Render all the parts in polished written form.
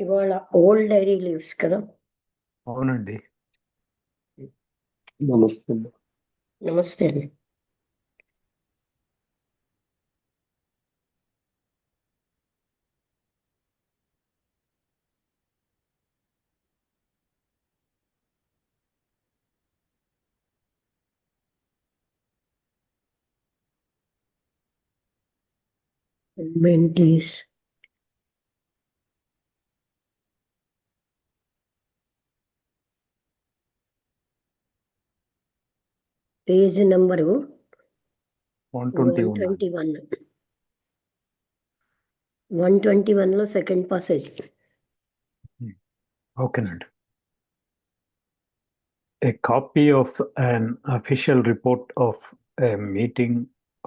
ఇవాళ old dairy leaves కదా. అవునండి. నమస్తే. నమస్తే అండి. Mentees. Page number 121. 121లో సెకండ్ పాసేజ్. ఓకేనండి. A copy of an official report of a meeting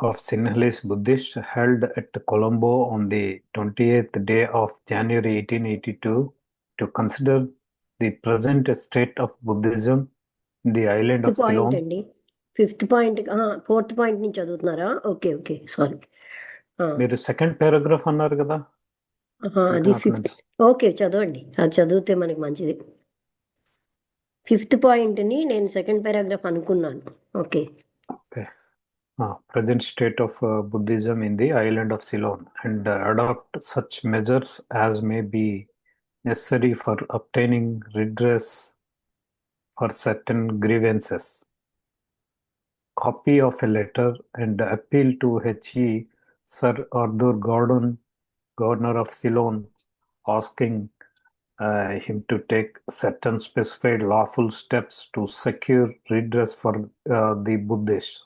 of Sinhalese Buddhists held at Colombo on the 28th day of January 1882 to consider the present state of Buddhism in the island of point Ceylon. అండి. Fifth point, fourth point నుంచి చదువుతున్నారా? Okay sorry. మీరు second paragraph అన్నారు కదా, అది fifth. Okay, చదవండి. అది చదివితే మనకి మంచిది. ఫిఫ్త్ పాయింట్ ని నేను సెకండ్ పారాగ్రాఫ్ అనుకున్నాను. Okay. present state of Buddhism in the island of Ceylon and adopt such measures as may be necessary for obtaining redress for certain grievances. Copy of a letter and appeal to H.E. Sir Arthur Gordon, Governor of Ceylon, asking him to take certain specified lawful steps to secure redress for the Buddhists.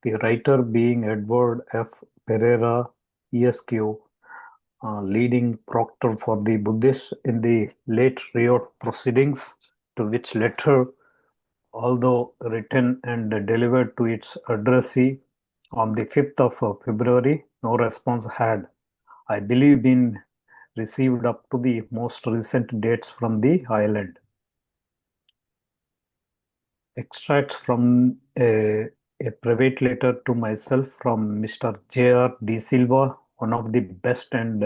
The writer being Edward F. Pereira, ESQ, leading proctor for the Buddhists in the late riot proceedings, to which letter, although written and delivered to its addressee on the 5th of February, no response had, I believe, been received up to the most recent dates from the island. Extracts from a private letter to myself from Mr. J.R. D. Silva, one of the best and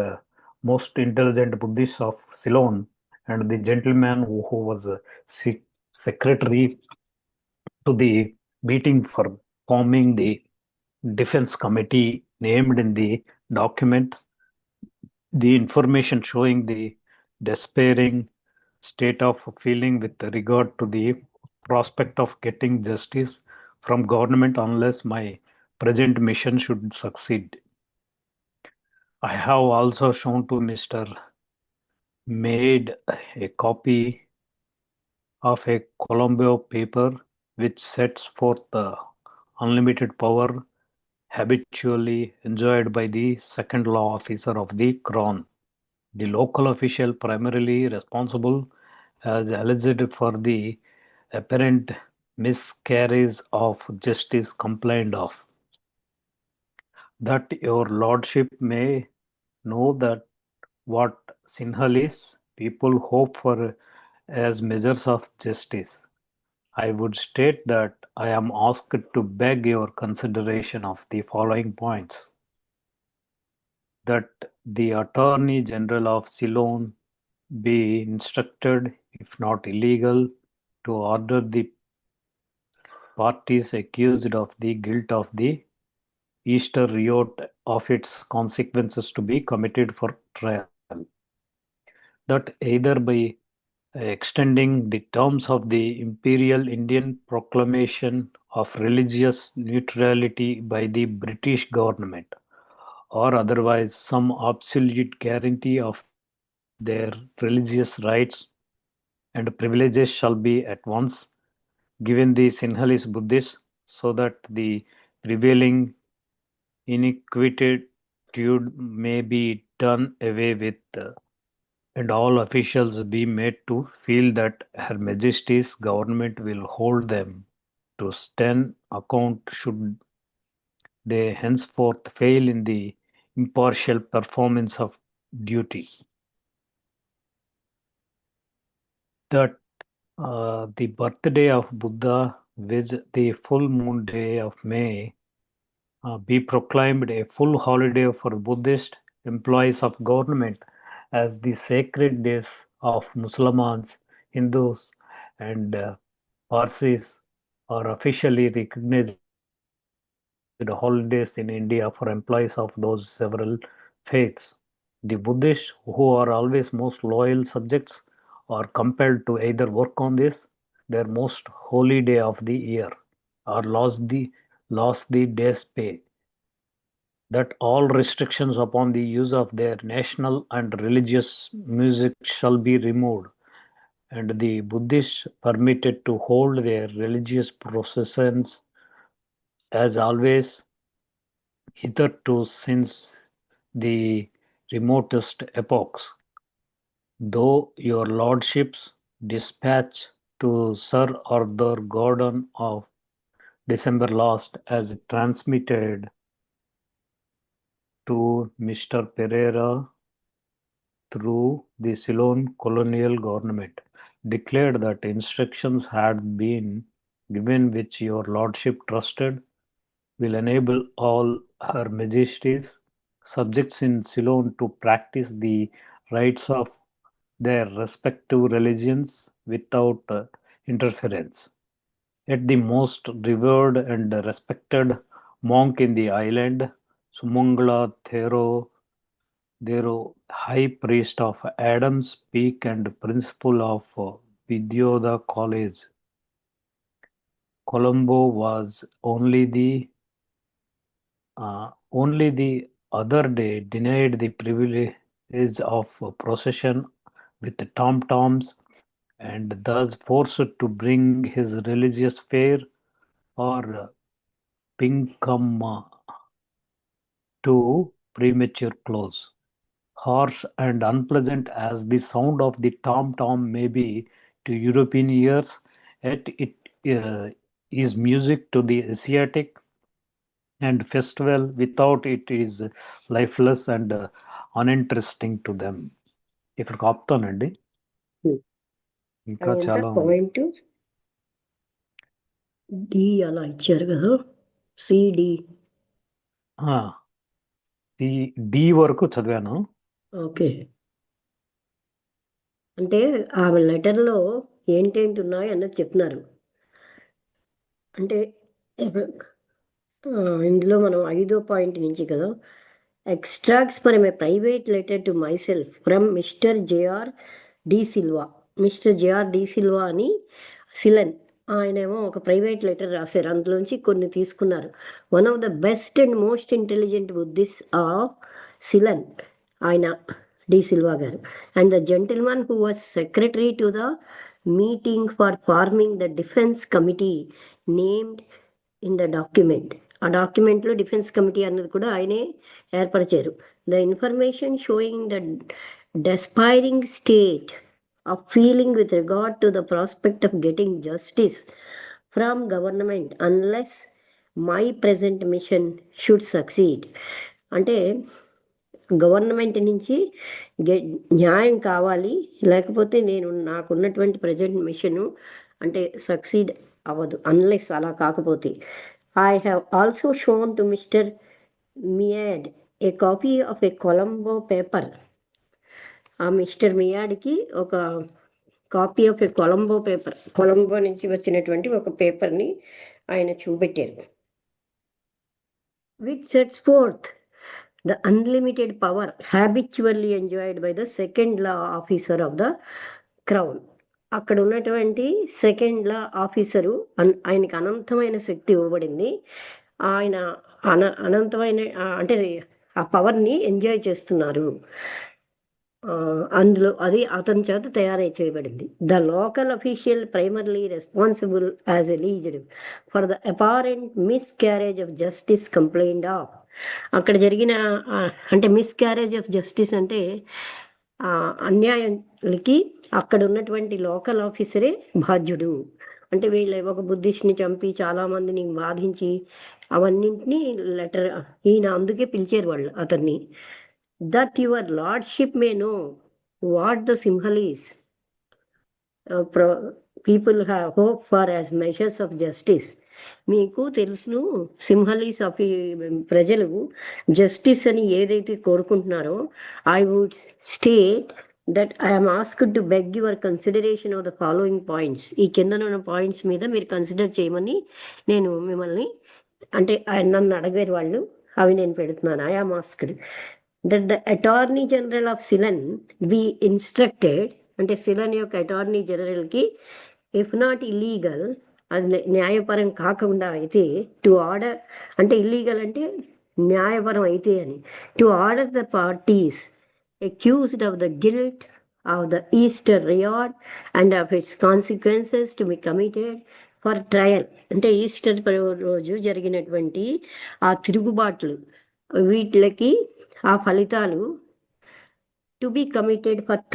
most intelligent Buddhists of Ceylon, and the gentleman who was secretary to the meeting for forming the defense committee named in the document. The information showing the despairing state of feeling with regard to the prospect of getting justice from government unless my present mission should succeed. I have also shown to Mr. Made a copy of a Colombo paper which sets forth the unlimited power habitually enjoyed by the second law officer of the Crown, the local official primarily responsible as alleged for the apparent miscarriage of justice complained of. That your lordship may know that what Sinhalese people hope for as measures of justice. I would state that I am asked to beg your consideration of the following points. That the Attorney General of Ceylon be instructed, if not illegal, to order the parties accused of the guilt of the Easter riot of its consequences to be committed for trial. That either by extending the terms of the Imperial Indian Proclamation of religious neutrality by the British government, or otherwise some absolute guarantee of their religious rights and privileges shall be at once given the Sinhalese Buddhists, so that the prevailing iniquitude may be done away with, and all officials be made to feel that Her Majesty's government will hold them to stand account should they henceforth fail in the impartial performance of duty. That the birthday of Buddha with the full moon day of May be proclaimed a full holiday for Buddhist employees of government as the sacred days of Muslims, Hindus, and Parsis are officially recognized holidays in India for employees of those several faiths. The Buddhists, who are always most loyal subjects, are compelled to either work on this, their most holy day of the year, or lost the day's pay. That all restrictions upon the use of their national and religious music shall be removed, and the Buddhists permitted to hold their religious processions as always hitherto since the remotest epochs. Though your lordships dispatch to Sir Arthur Gordon of December last as transmitted to Mr. Pereira through the Ceylon colonial government, declared that instructions had been given which your lordship trusted will enable all her majesty's subjects in Ceylon to practice the rites of their respective religions without interference. Yet the most revered and respected monk in the island, Sumangala Thero, high priest of Adams Peak and principal of Vidyoda College, Colombo, was only the other day denied the privilege of procession with tom-toms and thus forced to bring his religious fair or Pinkamma to premature close. Harsh and unpleasant as the sound of the tom-tom may be to European ears, yet it is music to the Asiatic, and festival without it is lifeless and uninteresting to them. ఇక్కడ ఆపుతానండి. ఇంకా అది ఎంత చాలా ఉంది. Point D అలా ఇచ్చారు కదా, CD D వరకు చదివాను. ఓకే. అంటే ఆ లెటర్లో ఏంటేంటి ఉన్నాయి అన్నది చెప్తున్నారు. అంటే ఇందులో మనం 5వ పాయింట్ నుంచి కదా, extracts from a private letter to myself from Mister J R de Silva. Mister J R de Silva అని సిలన్ ఆయనేమో ఒక ప్రైవేట్ లెటర్ రాశారు, అందులోంచి కొన్ని తీసుకున్నారు. One of the best and most intelligent Buddhist of Ceylon ఆయన డి సిల్వా గారు, and the gentleman who was secretary to the meeting for forming the defence committee named in the document. ఆ డాక్యుమెంట్లో డిఫెన్స్ కమిటీ అన్నది కూడా ఆయనే ఏర్పరిచారు. The information showing the despairing state of feeling with regard to the prospect of getting justice from government unless my present mission should succeed. అంటే government నుంచి న్యాయం కావాలి, లేకపోతే నేను నాకున్నటువంటి ప్రజెంట్ మిషను అంటే సక్సీడ్ అవ్వదు అన్లెస్ అలా కాకపోతే. I have also shown to mister Mead a copy of a Colombo paper. ఆ మిస్టర్ మియాడ్కి ఒక copy of a Colombo paper, Colombo నుంచి వచ్చినటువంటి ఒక పేపర్ని ఆయన చూపెట్టారు. Which sets forth the unlimited power habitually enjoyed by the second law officer of the crown. అక్కడ ఉన్నటువంటి సెకండ్ లా ఆఫీసరు ఆయనకి అనంతమైన శక్తి ఇవ్వబడింది. ఆయన అనంతమైన అంటే ఆ పవర్ని ఎంజాయ్ చేస్తున్నారు. అందులో అది అతని చేత తయారై చేయబడింది. The local official primarily responsible as alleged for the apparent miscarriage of justice complaint of. అక్కడ జరిగిన అంటే మిస్క్యారేజ్ ఆఫ్ జస్టిస్ అంటే అన్యాయానికి అక్కడ ఉన్నటువంటి లోకల్ ఆఫీసరే బాధ్యుడు. అంటే వీళ్ళ ఒక బుద్ధిస్ట్ని చంపి చాలామందిని బాధించి అవన్నింటినీ లెటర్ ఈయన అందుకే పిలిచారు వాళ్ళు అతన్ని. That your lordship may know what the symbol is. People have hope for as measures of justice. మీకు తెలుసును, సింహలీస్ ఆఫ్ ప్రజలు జస్టిస్ అని ఏదైతే కోరుకుంటున్నారో, I would state that I'm asked to beg your consideration of the following points. ఈ కింద ఉన్న points మీద మీరు కన్సిడర్ చేయమని నేను మిమ్మల్ని, అంటే నన్ను అడగారు వాళ్ళు, అవి నేను పెడుతున్నాను. I'm asked that the attorney general of Ceylon be instructed, అంటే సిలన్ యొక్క అటార్నీ జనరల్కి, ఇఫ్ నాట్ ఇల్లీగల్, అది న్యాయపరం కాకుండా అయితే, టు ఆర్డర్, అంటే ఇల్లీగల్ అంటే న్యాయపరం అయితే అని, to order the parties accused of the guilt of the Easter riot and of its consequences to be committed for trial. అంటే ఈస్టర్ రోజు జరిగినటువంటి ఆ తిరుగుబాట్లు, వీటికి ఆ ఫలితాలు టు బి కమిటెడ్ ఫర్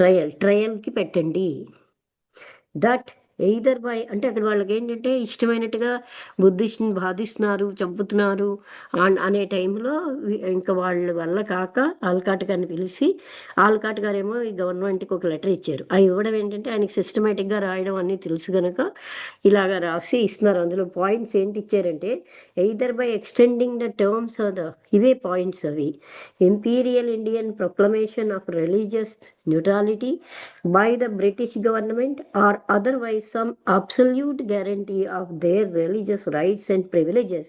ట్రయల్కి పెట్టండి. దట్ ఎయిదర్ బై, అంటే అక్కడ వాళ్ళకి ఏంటంటే ఇష్టమైనట్టుగా బుద్ధిస్ట్ని బాధిస్తున్నారు, చంపుతున్నారు అనే టైంలో ఇంకా వాళ్ళ వల్ల కాక ఆల్కాట్ గారిని పిలిచి, ఆల్కాట్ గారేమో ఈ గవర్నమెంట్కి ఒక లెటర్ ఇచ్చారు. అది ఇవ్వడం ఏంటంటే ఆయనకి సిస్టమేటిక్గా రాయడం అన్నీ తెలుసు కనుక ఇలాగ రాసి ఇస్తున్నారు. అందులో పాయింట్స్ ఏంటి ఇచ్చారంటే, either by extending the terms of the, ఇవే పాయింట్స్ అవి, imperial Indian proclamation of religious neutrality by the British government or otherwise some absolute guarantee of their religious rights and privileges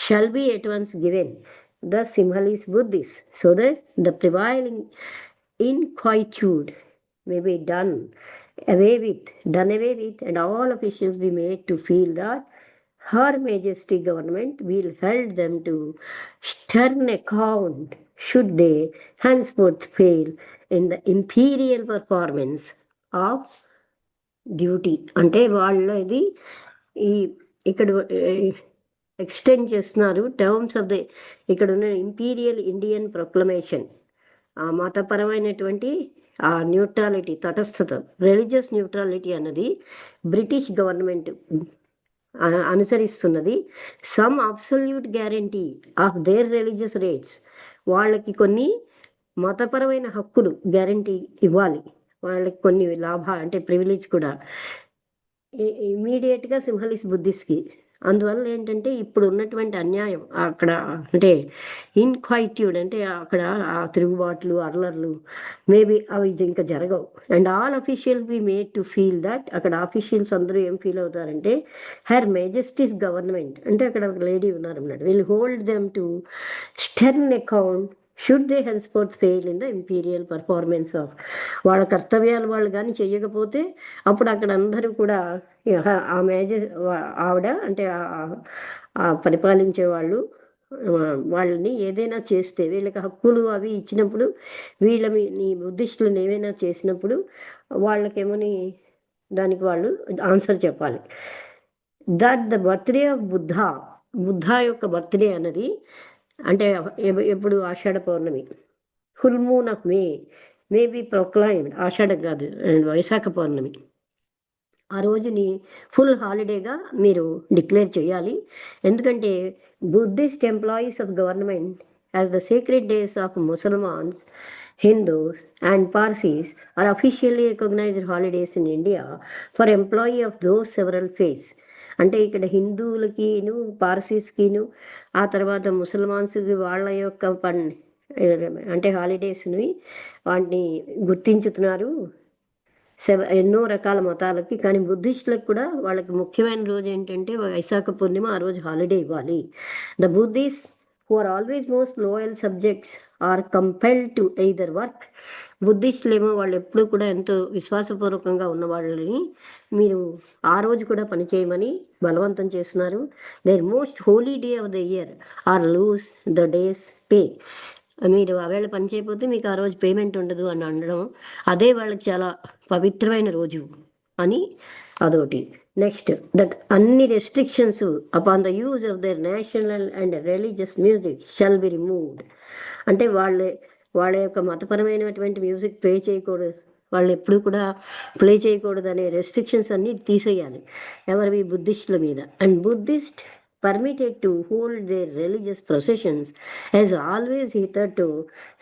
shall be at once given the Sinhalese Buddhists, so that the prevailing inquietude may be done away with, and all officials be made to feel that Her Majesty government will hold them to stern account should they henceforth fail in the imperial performance of duty. అంటే వాళ్ళది ఈ ఇక్కడ extend చేస్తున్నారు terms of the, ఇక్కడ ఉన్న imperial Indian proclamation, ఆ మతపరమైనటువంటి ఆ న్యూట్రాలిటీ, తటస్థత, రిలీజియస్ న్యూట్రాలిటీ అన్నది బ్రిటిష్ గవర్నమెంట్ అనుసరిస్తున్నది. Some absolute guarantee of their religious rights, వాళ్ళకి కొన్ని మతపరమైన హక్కులు గ్యారంటీ ఇవ్వాలి, వాళ్ళకి కొన్ని అంటే ప్రివిలేజ్ కూడా ఇమీడియట్గా సింహలీస్ బుద్ధిస్ట్కి. అందువల్ల ఏంటంటే ఇప్పుడు ఉన్నటువంటి అన్యాయం అక్కడ, అంటే ఇన్క్వైట్యూడ్, అంటే అక్కడ ఆ తిరుగుబాట్లు, అర్లర్లు మేబీ అవి ఇంకా జరగవు. And all official be made to feel that, అక్కడ ఆఫీషియల్స్ అందరూ ఏం ఫీల్ అవుతారంటే, హర్ మెజెస్టీస్ గవర్నమెంట్, అంటే అక్కడ ఒక లేడీ ఉన్నారు అన్నమాట, will hold them to stern account should they henceforth fail in the imperial performance of, వాళ్ళ కర్తవ్యాలు వాళ్ళు కానీ చెయ్యకపోతే అప్పుడు అక్కడ అందరూ కూడా ఆ ఆవిడ, అంటే ఆ పరిపాలించే వాళ్ళు వాళ్ళని ఏదైనా చేస్తే, వీళ్ళకి హక్కులు అవి ఇచ్చినప్పుడు, నీ బుద్ధిస్టులను ఏమైనా చేసినప్పుడు వాళ్ళకేమని దానికి వాళ్ళు ఆన్సర్ చెప్పాలి. That the birthday of Buddha యొక్క బర్త్డే అన్నది, అంటే ఎప్పుడు Ashadha Purnima, full moon of May be proclaimed, ఆషాఢం కాదు, వైశాఖ పౌర్ణమి, ఆ రోజుని ఫుల్ హాలిడేగా మీరు డిక్లేర్ చేయాలి. ఎందుకంటే Buddhist employees of government as the secret days of Musalmans, Hindus and Parsis are officially recognised holidays in India for employee of those several faiths. అంటే ఇక్కడ హిందువులకిను, పార్సీస్కిను, ఆ తర్వాత ముసల్మాన్స్కి వాళ్ళ యొక్క అంటే హాలిడేస్ని వాటిని గుర్తించుతున్నారు ఎన్నో రకాల మతాలకి. కానీ బుద్ధిస్టులకు కూడా వాళ్ళకి ముఖ్యమైన రోజు ఏంటంటే వైశాఖ పూర్ణిమ, ఆ రోజు హాలిడే ఇవ్వాలి. The Buddhist who are always most loyal subjects are compelled to either work. బుద్ధిస్టులేమో వాళ్ళు ఎప్పుడూ కూడా ఎంతో విశ్వాసపూర్వకంగా ఉన్న వాళ్ళని మీరు ఆ రోజు కూడా పనిచేయమని బలవంతం చేస్తున్నారు. Their most holy day of the year or lose the day's pay. మీరు ఆవేళ పని చేయకపోతే మీకు ఆ రోజు పేమెంట్ ఉండదు అని అనడం, అదే వాళ్ళకి చాలా పవిత్రమైన రోజు అని అదొకటి. నెక్స్ట్, దట్ అన్ని restrictions upon the use of their national and religious music shall be removed. అంటే వాళ్ళ యొక్క మతపరమైనటువంటి మ్యూజిక్ ప్లే చేయకూడదు, వాళ్ళు ఎప్పుడు కూడా ప్లే చేయకూడదు అనే రెస్ట్రిక్షన్స్ అన్నీ తీసేయాలి ఎవరి బుద్ధిస్టుల మీద. And Buddhist permitted to hold their religious processions as always hitherto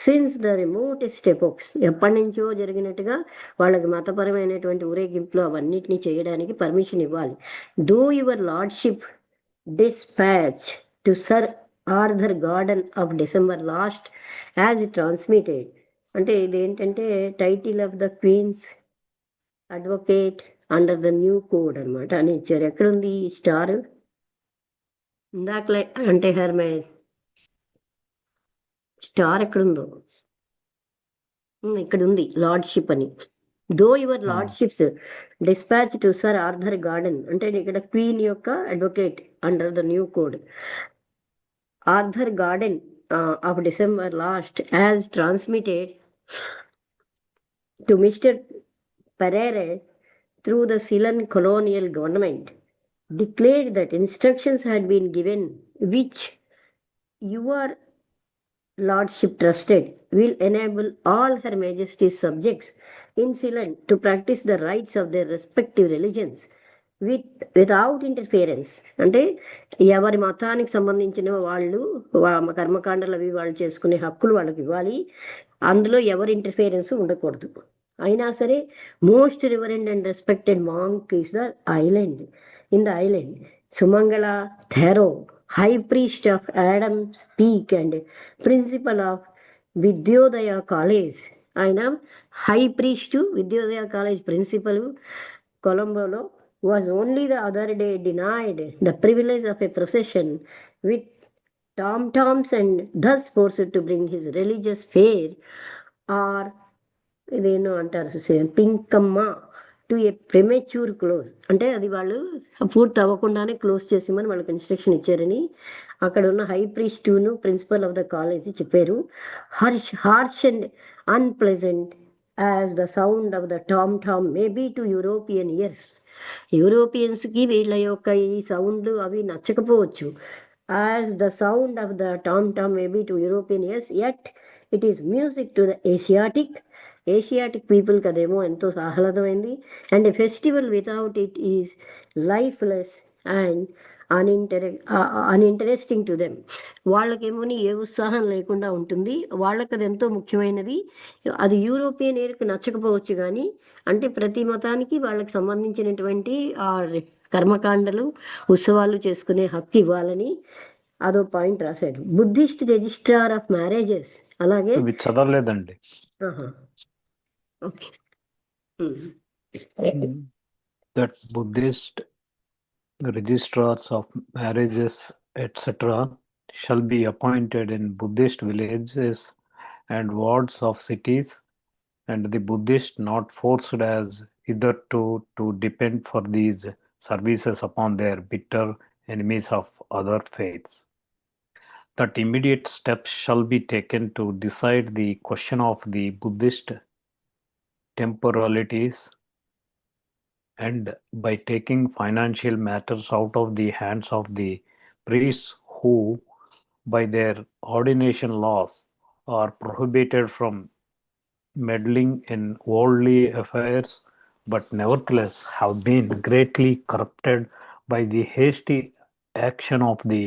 since the remotest epochs. ఎప్పటి నుంచో జరిగినట్టుగా వాళ్ళకి మతపరమైనటువంటి ఊరేగింపులు అవన్నిటినీ చేయడానికి పర్మిషన్ ఇవ్వాలి. Though your lordship dispatch to Sir Arthur Gordon of December last as transmitted. అంటే ఇదేంటంటే title of the Queen's advocate under the new code అనమాట అని ఇచ్చారు. ఎక్కడుంది ఈ స్టార్? ఇందాకలే అంటే హెర్మే స్టార్ ఎక్కడుందో ఇక్కడ ఉంది, లార్డ్షిప్ అని. Though your lordships dispatch to sir Arthur Gordon అంటే ఇక్కడ క్వీన్ యొక్క advocate under the new code Arthur Gordon of December last as transmitted to mister Pereire through the Ceylon colonial government declared that instructions had been given which your lordship trusted will enable all her majesty's subjects in Ceylon to practice the rites of their respective religions without interference. అంటే ఎవరి మతానికి సంబంధించిన వాళ్ళు కర్మకాండలు అవి వాళ్ళు చేసుకునే హక్కులు వాళ్ళకి ఇవ్వాలి, అందులో ఎవరి ఇంటర్ఫియరెన్స్ ఉండకూడదు. అయినా సరే most reverend and respected monk is the island in the island Sumangala Thero, high priest of Adam's peak and principal of Vidyodaya college. ఆయన high priest, Vidyodaya college principal కొలంబోలో, was only the other day denied the privilege of a procession with tom-toms and thus forced to bring his religious fair or ఇదేనో అంటారు చూసేది పింకమ్మ to A premature close. అంటే అది వాళ్ళు పూర్తి అవ్వకుండానే close చేసిమని వాళ్ళకి instruction ఇచ్చారని అక్కడ ఉన్న హై ప్రీస్టును ప్రిన్సిపల్ ఆఫ్ ద కాలేజ్ చెప్పారు. Harsh and unpleasant as the sound of the tom tom may be to European ears. యూరోపియన్స్కి వీళ్ళ యొక్క ఈ సౌండ్లు అవి నచ్చకపోవచ్చు. As the sound of the tom tom may be to European ears yet it is music to the Asiatic పీపుల్కి అదేమో ఎంతో ఆహ్లాదమైంది. And a festival without it is lifeless and uninteresting to them. వాళ్ళకేమో ఏ ఉత్సాహం లేకుండా ఉంటుంది, వాళ్ళకి అది ఎంతో ముఖ్యమైనది. అది యూరోపియన్ ఎయిర్కి నచ్చకపోవచ్చు కానీ అంటే ప్రతి మతానికి వాళ్ళకి సంబంధించినటువంటి ఆ కర్మకాండలు ఉత్సవాలు చేసుకునే హక్కు ఇవ్వాలని అదో పాయింట్ రాశాడు. బుద్ధిస్ట్ రిజిస్ట్రార్ ఆఫ్ మ్యారేజెస్ అలాగే చదవలేదండి. Okay That Buddhist registrars of marriages, etc., shall be appointed in Buddhist villages and wards of cities, and the Buddhist not forced as hitherto to depend for these services upon their bitter enemies of other faiths. That immediate steps shall be taken to decide the question of the Buddhist temporalities, and by taking financial matters out of the hands of the priests who, by their ordination laws, are prohibited from meddling in worldly affairs, but nevertheless have been greatly corrupted by the hasty action of the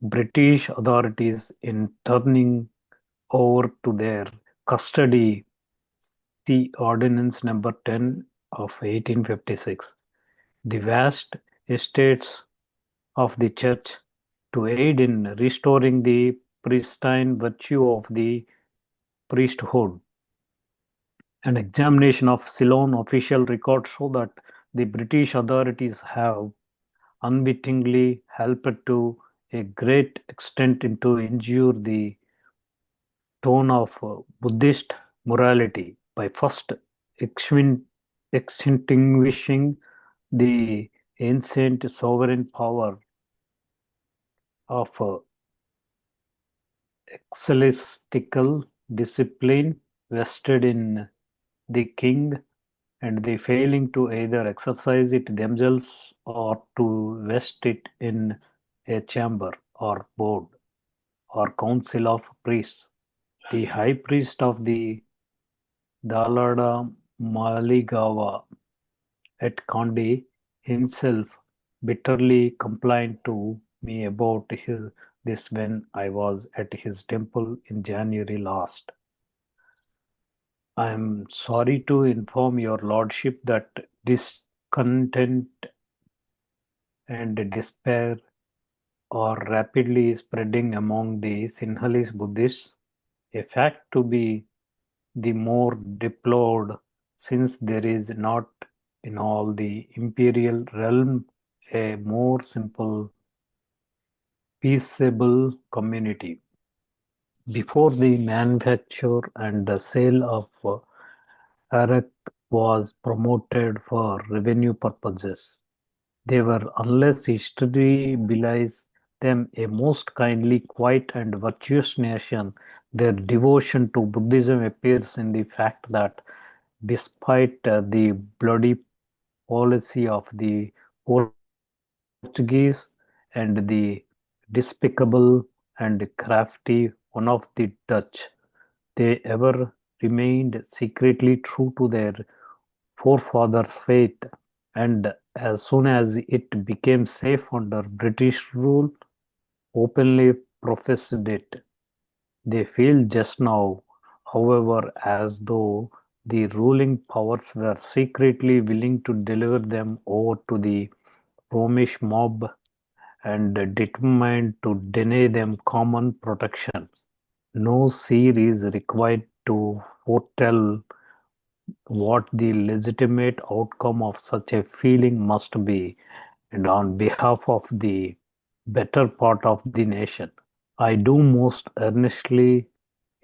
British authorities in turning over to their custody the Ordinance Number 10 of 1856, the vast estates of the Church, to aid in restoring the pristine virtue of the priesthood. An examination of Ceylon official records show that the British authorities have unwittingly helped to a great extent to injure the tone of Buddhist morality by first extinguishing the ancient sovereign power of ecclesiastical discipline vested in the king, and the failing to either exercise it themselves or to vest it in a chamber or board or council of priests. The high priest of the Dalada Maligawa at Kandy himself bitterly complained to me about this when I was at his temple in January last. I am sorry to inform your lordship that discontent and despair are rapidly spreading among the Sinhalese Buddhists, a fact to be the more deplored since there is not in all the imperial realm a more simple, peaceable community. Before the manufacture and the sale of arak was promoted for revenue purposes, they were, unless history belies them, a most kindly, quiet, and virtuous nation. Their devotion to Buddhism appears in the fact that, despite the bloody policy of the Portuguese and the despicable and crafty one of the Dutch, they ever remained secretly true to their forefathers' faith, and as soon as it became safe under British rule, openly professed it. They feel just now, however, as though the ruling powers were secretly willing to deliver them over to the Romish mob and determined to deny them common protection. No seer is required to foretell what the legitimate outcome of such a feeling must be, and on behalf of the better part of the nation, I do most earnestly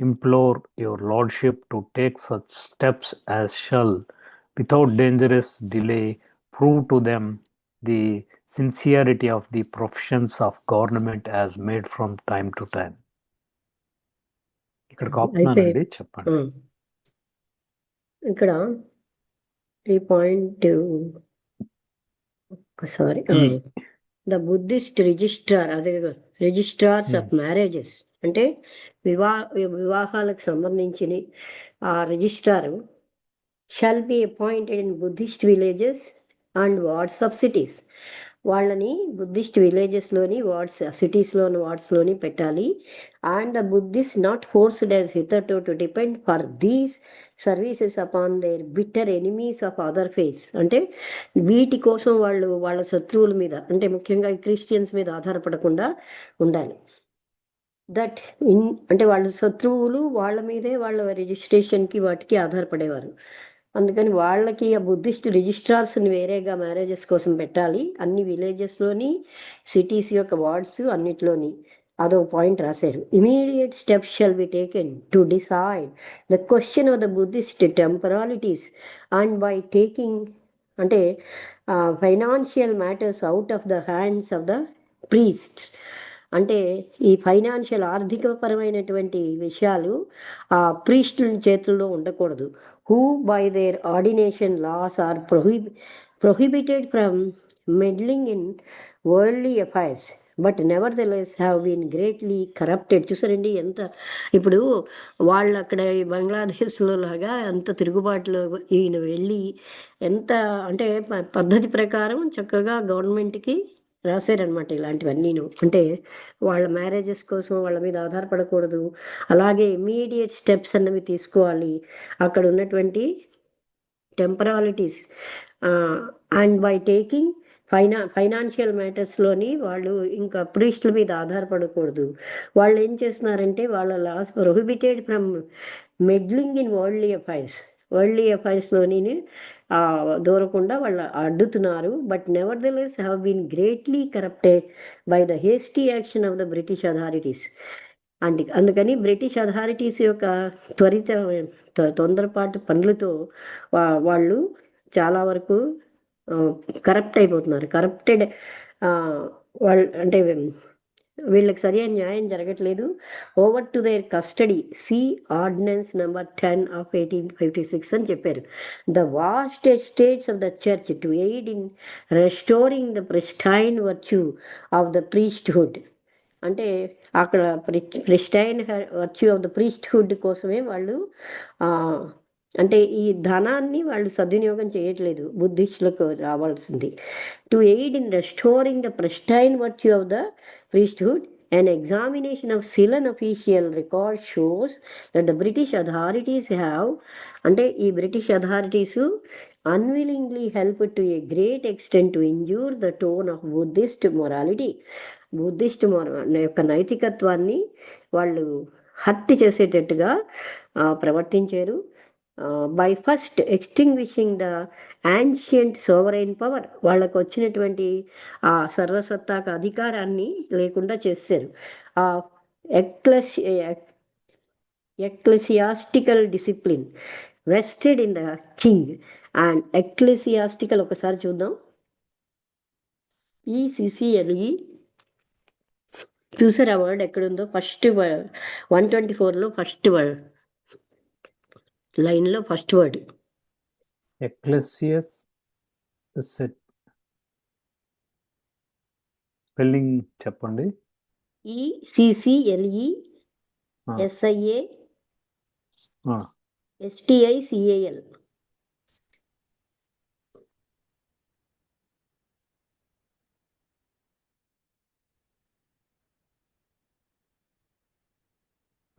implore your lordship to take such steps as shall, without dangerous delay, prove to them the sincerity of the professions of government as made from time to time. ఇక్కడ అయితే కాపుతున్నానండి, చెప్పండి. ఇక్కడ ఈ point sorry, the Buddhist registrar, అదే registrars of marriages అంటే వివాహాలకు సంబంధించిన ఆ registrar shall be appointed in Buddhist villages and wards of cities. వాళ్ళని బుద్ధిస్ట్ విలేజెస్లోని వార్డ్స్, సిటీస్లోని వార్డ్స్లోని పెట్టాలి. And the Buddhist not forced as hitherto to depend for these services upon their bitter enemies of other faiths. అంటే వీటి కోసం వాళ్ళు వాళ్ళ శత్రువుల మీద, అంటే ముఖ్యంగా క్రిస్టియన్స్ మీద ఆధారపడకుండా ఉండాలి. దట్ అంటే వాళ్ళ శత్రువులు వాళ్ళ మీదే వాళ్ళ రిజిస్ట్రేషన్కి వాటికి ఆధారపడేవారు. అందుకని వాళ్ళకి ఆ బుద్ధిస్ట్ రిజిస్ట్రార్స్ని వేరేగా మ్యారేజెస్ కోసం పెట్టాలి, అన్ని విలేజెస్లోని, సిటీస్ యొక్క వార్డ్స్ అన్నిట్లోని. అదొక పాయింట్ రాశారు. Immediate steps shall be taken to decide the question of the Buddhist temporalities and by taking అంటే financial matters out of the hands of the priests. అంటే ఈ ఫైనాన్షియల్ ఆర్థికపరమైనటువంటి విషయాలు ఆ ప్రీస్టుల చేతుల్లో ఉండకూడదు. Who by their ordination laws are prohibited from meddling in worldly affairs but nevertheless have been greatly corrupted. చూసారండి ఎంత, ఇప్పుడు వాళ్ళు అక్కడ బంగ్లాదేశ్లో లాగా ఎంత తిరుగుబాటులో ఈయన వెళ్ళి ఎంత అంటే పద్ధతి ప్రకారం చక్కగా గవర్నమెంట్కి రాశారనమాట ఇలాంటివన్నీను. అంటే వాళ్ళ మ్యారేజెస్ కోసం వాళ్ళ మీద ఆధారపడకూడదు, అలాగే ఇమ్మీడియట్ స్టెప్స్ అన్నవి తీసుకోవాలి, అక్కడ ఉన్నటువంటి temporalities and by taking financial మ్యాటర్స్లోని వాళ్ళు ఇంకా ప్రీస్టుల మీద ఆధారపడకూడదు. వాళ్ళు ఏం చేస్తున్నారంటే వాళ్ళ laws prohibited from meddling in worldly అఫైర్స్లోని దూరకుండా వాళ్ళు అడ్డుతున్నారు. But nevertheless have been greatly corrupted by the hasty action of the British authorities. అందుకని బ్రిటిష్ అథారిటీస్ యొక్క తొందరపాటు పనులతో వాళ్ళు చాలా వరకు కరప్ట్ అయిపోతున్నారు. కరప్టెడ్ వాళ్ళు అంటే వీళ్ళకి సరైన న్యాయం జరగట్లేదు. Over to their custody see ordinance number 10 of 1856 అని చెప్పారు. The vast estates of the church to aid in restoring the pristine virtue of the priesthood. అంటే అక్కడ pristine virtue of the priesthood కోసమే వాళ్ళు అంటే ఈ ధనాన్ని వాళ్ళు సద్వినియోగం చేయట్లేదు, బుద్ధిస్టులకు రావాల్సింది. To aid in restoring the pristine virtue of the priesthood, an examination of Ceylon official record shows that the British authorities have అంటే ఈ British authorities unwillingly helped to a great extent to injure the tone of Buddhist morality. Buddhist యొక్క నైతికత్వాన్ని వాళ్ళు హత్య చేసేటట్టుగా ప్రవర్తించారు. By first extinguishing the ancient sovereign power, వాళ్ళకు వచ్చినటువంటి ఆ సర్వసత్తాక అధికారాన్ని లేకుండా చేశారు. ఆ ecclesiastical discipline vested in the king and ecclesiastical ఒకసారి చూద్దాం. ECCLE చూసారు ఆ వర్డ్ ఎక్కడుందో? ఫస్ట్ 124లో ఫస్ట్ వర్డ్ లైన్లో ఫస్ట్ వర్డ్ ఎక్లెసియస్ స్పెల్లింగ్ చెప్పండి. ECCLE SIA STICAL.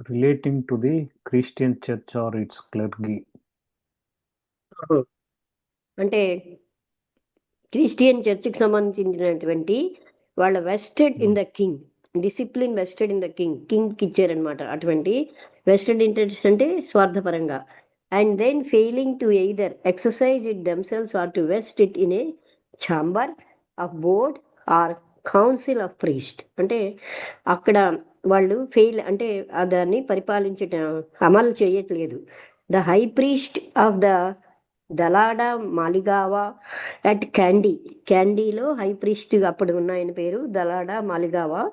Relating to the Christian church or its clergy. అంటే క్రిస్టియన్ చర్చ్కి సంబంధించినటువంటి వాళ్ళ vested in the king discipline, vested in the కింగ్కి ఇచ్చారనమాట. అటువంటి వెస్టెడ్ ఇంట్రెస్ట్ అంటే స్వార్థపరంగా. And then failing to either exercise it themselves or to vest it in a chamber of board or council of priest. అంటే అక్కడ వాళ్ళు fail అంటే దాన్ని పరిపాలించటం అమలు చేయట్లేదు. The high priest of the Dalada Maligawa at క్యాండీలో హై ప్రీస్ట్ అప్పుడు ఉన్న ఆయన పేరు దలాడా మాలిగావా.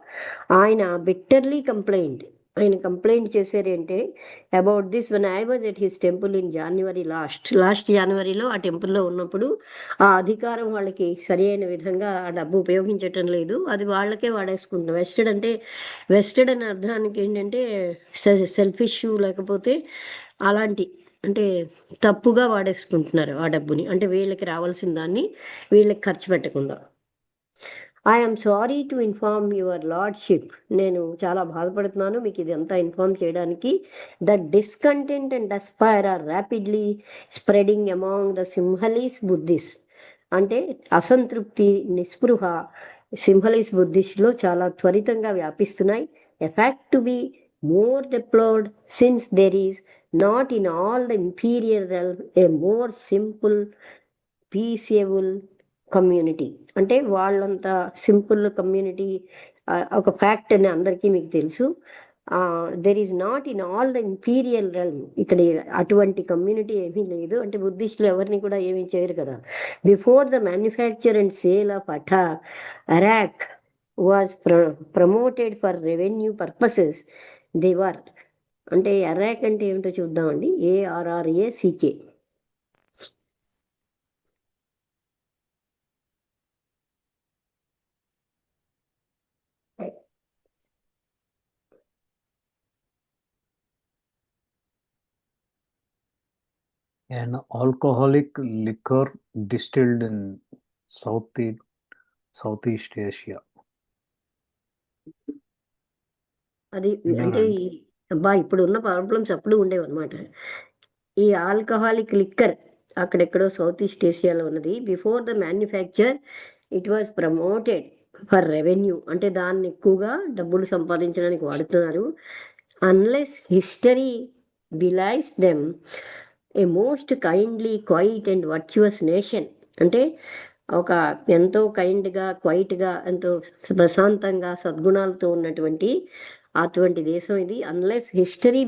ఆయన బిట్టర్లీ ఆయన కంప్లైంట్ చేశారంటే about this one I was at his temple in January last జనవరిలో ఆ టెంపుల్లో ఉన్నప్పుడు ఆ అధికారం వాళ్ళకి సరి అయిన విధంగా ఆ డబ్బు ఉపయోగించటం లేదు, అది వాళ్ళకే వాడేసుకుంటున్నాం. వెస్టెడ్ అనే అర్థానికి ఏంటంటే సెల్ఫిష్, లేకపోతే అలాంటి అంటే తప్పుగా వాడేసుకుంటున్నారు ఆ డబ్బుని, అంటే వీళ్ళకి రావాల్సిన దాన్ని వీళ్ళకి ఖర్చు పెట్టకుండా. I'm sorry to inform your lordship, నేను చాలా బాధపడుతున్నాను మీకు ఇదంతా ఇన్ఫార్మ్ చేయడానికి. The discontent and despair are rapidly spreading among the Sinhalese Buddhist. అంటే అసంతృప్తి, నిస్పృహ సింహలీస్ బుద్ధిస్టులో చాలా త్వరితంగా వ్యాపిస్తున్నాయి. A fact to be more deplored since there is not in all the inferior realm a more simple, peaceable community. అంటే వాళ్ళంతా సింపుల్ కమ్యూనిటీ ఒక ఫ్యాక్ట్ అని అందరికీ మీకు తెలుసు. There is not in all the imperial realm, ఇక్కడ అటువంటి community ఏమీ లేదు. అంటే బుద్ధిస్టులు ఎవరిని కూడా ఏమీ చేయరు కదా. Before the manufacture and sale of arrack was promoted for revenue purposes. They were అంటే అరాక్ అంటే ఏమిటో చూద్దామండి. ARRACK. An alcoholic liquor distilled in Southeast Asia. అది అంటే అబ్బా ఇప్పుడు ఉన్న ప్రాబ్లమ్స్ అప్పుడు ఉండేవి అనమాట. ఈ ఆల్కహాలిక్ లిక్కర్ అక్కడెక్కడో సౌత్ ఈస్ట్ ఏషియాలో ఉన్నది. Before the manufacture it was promoted for revenue, అంటే దాన్ని ఎక్కువగా డబ్బులు సంపాదించడానికి వాడుతున్నారు. Unless history belies them a most kindly, quiet and virtuous nation. అంటే ఒక ఎంతో కైండ్గా, క్వైట్గా, ఎంతో ప్రశాంతంగా, సద్గుణాలతో ఉన్నటువంటి అటువంటి దేశం ఇది. Unless history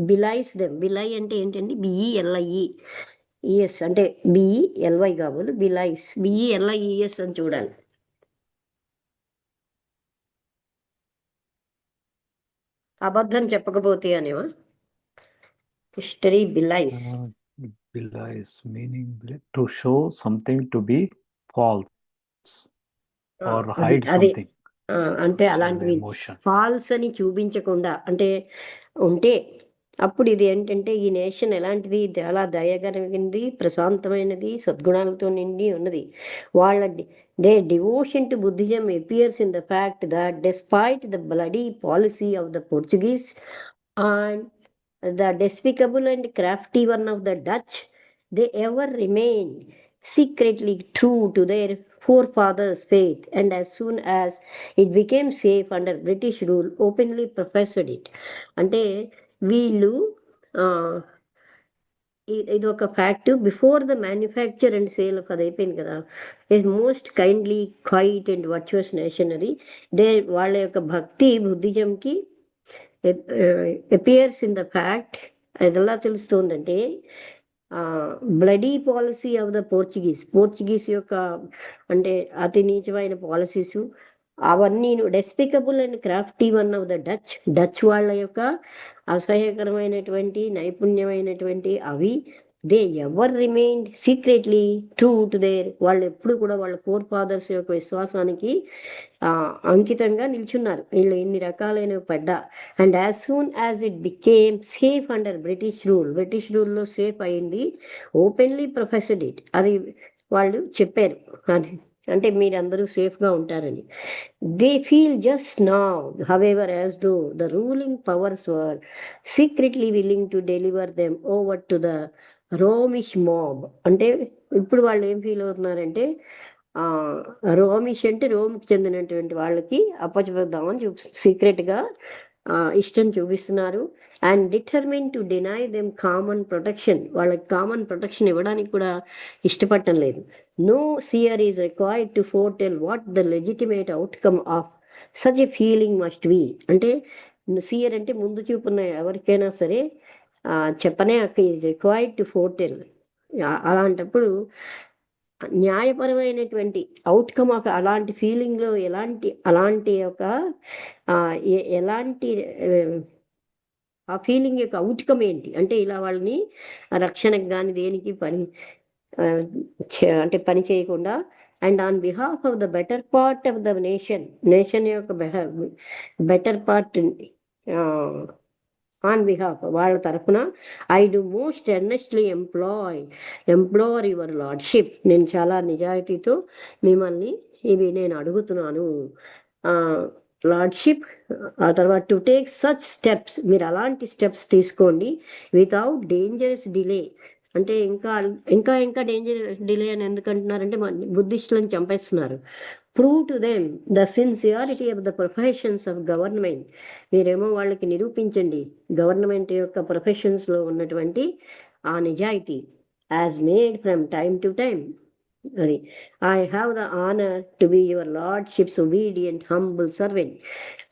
belies them. Belie అంటే ఏంటండి? BELIES అంటే BELY కాబోలు, బిలైస్ BELIES అని చూడాలి. అబద్ధం చెప్పకపోతే అనేవా? History బిలైస్. Belies meaning to show something to be false or hide something. అంటే అలాంటివి ఫాల్స్ అని చూపించకుండా అంటే ఉంటే అప్పుడు ఇది ఏంటంటే ఈ నేషన్ ఎలాంటిది? చాలా దయగలిగింది, ప్రశాంతమైనది, సద్గుణాలతో నిండి ఉన్నది. వాళ్ళ devotion to Buddhism appears in the fact that despite the bloody policy of the Portuguese and the despicable and crafty one of the Dutch, they ever remain secretly true to their forefathers' faith, and as soon as it became safe under British rule, openly professed it. అంటే వీళ్ళు ఆ, ఇది ఒక fact. Before the manufacture and sale అది అయిపోయింది కదా, is most kindly quiet and virtuous nation అది. వాళ్ళ యొక్క భక్తి బుద్ధిజంకి అపియర్స్ ఇన్ ద ఫ్యాక్ట్. అది ఎలా తెలుస్తుందంటే bloody policy of the Portuguese యొక్క అంటే అతి నీచమైన పాలసీస్ అవన్నీ despicable and crafty one of the Dutch వాళ్ళ యొక్క అసహ్యకరమైనటువంటి నైపుణ్యమైనటువంటి అవి. They ever remain secretly true to their, వాళ్ళు ఎప్పుడు కూడా వాళ్ళ ఫోర్ ఫాదర్స్ యొక్క విశ్వాసానికి అంకితంగా నిల్చున్నారు. వీళ్ళు ఎన్ని రకాలైనవి పడ్డా. And as soon as it became safe under British రూల్లో సేఫ్ అయింది, ఓపెన్లీ ప్రొఫెసర్డ్ ఇట్, అది వాళ్ళు చెప్పారు. అది అంటే మీరందరూ సేఫ్గా ఉంటారని. They feel just now however as though the ruling powers were secretly willing to deliver them over to the Romish mob. అంటే ఇప్పుడు వాళ్ళు ఏం ఫీల్ అవుతున్నారంటే రోమిష్ అంటే రోమ్కి చెందినటువంటి వాళ్ళకి అప్పచెప్దామని సీక్రెట్గా ఇష్టం చూపిస్తున్నారు. And determined to deny them common protection, వాళ్ళకి కామన్ ప్రొటెక్షన్ ఇవ్వడానికి కూడా ఇష్టపడటం లేదు. No seer is required to foretell what the legitimate outcome of such a feeling must be. అంటే సియర్ అంటే ముందు చూపున్న ఎవరికైనా సరే చెప్పనే ఈజ్ రిక్వైర్డ్ టు ఫోర్టెల్. అలాంటప్పుడు న్యాయపరమైనటువంటి అవుట్కమ్ ఆఫ్ అలాంటి ఫీలింగ్లో అలాంటి ఒక ఎలాంటి ఆ ఫీలింగ్ యొక్క అవుట్కమ్ ఏంటి అంటే ఇలా వాళ్ళని రక్షణకు కానీ దేనికి అంటే పని చేయకుండా, and on behalf of the better part of the nation యొక్క బెటర్ పార్ట్ ఆన్ బిహాఫ్ వాళ్ళ తరఫున I do most earnestly implore your lordship, నేను చాలా నిజాయితీతో మిమ్మల్ని ఇవి నేను అడుగుతున్నాను లార్డ్షిప్. ఆ తర్వాత టు టేక్ సచ్ స్టెప్స్, మీరు అలాంటి స్టెప్స్ తీసుకోండి వితౌట్ డేంజరస్ డిలే. అంటే ఇంకా ఇంకా ఇంకా డేంజర్ డిలే అని ఎందుకంటున్నారంటే బుద్ధిస్టులను చంపేస్తున్నారు. Prove to them the sincerity of the professions of government, మీరేమో వాళ్ళకి నిరూపించండి గవర్నమెంట్ యొక్క ప్రొఫెషన్స్లో ఉన్నటువంటి ఆ నిజాయితీ. As made from time to time, అది I have the honour to be your lordship's obedient humble servant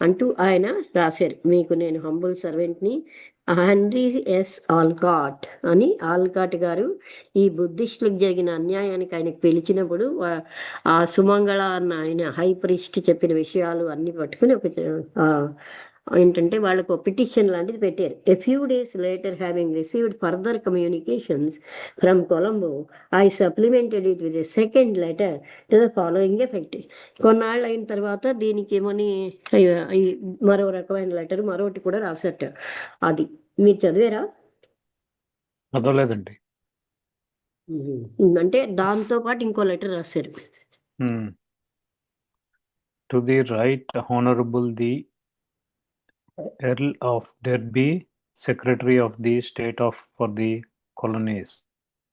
అంటూ ఆయన రాశారు. మీకు నేను హంబుల్ సర్వెంట్ని హెన్రీ ఎస్ ఆల్కాట్ అని. ఆల్కాట్ గారు ఈ బుద్ధిస్టులకు జరిగిన అన్యాయానికి ఆయనకు పిలిచినప్పుడు ఆ సుమంగళ అన్న ఆయన హై ప్రీస్ట్ చెప్పిన విషయాలు అన్ని పట్టుకుని ఒక ఏంటంటే వాళ్ళకు పిటిషన్ లాంటిది పెట్టారు. A few days later having received further communications from Colombo I supplemented it with a second letter to the following effect. కొన్నాళ్ళు అయిన తర్వాత దీనికి ఏమని మరో రకమైన లెటర్ మరొకటి కూడా రాసట. అది మీరు చదివారా? చదవలేదండి. అంటే దాంతో పాటు ఇంకో లెటర్ రాశారు. To the right honourable the Earl of Derby, Secretary of the State for the Colonies.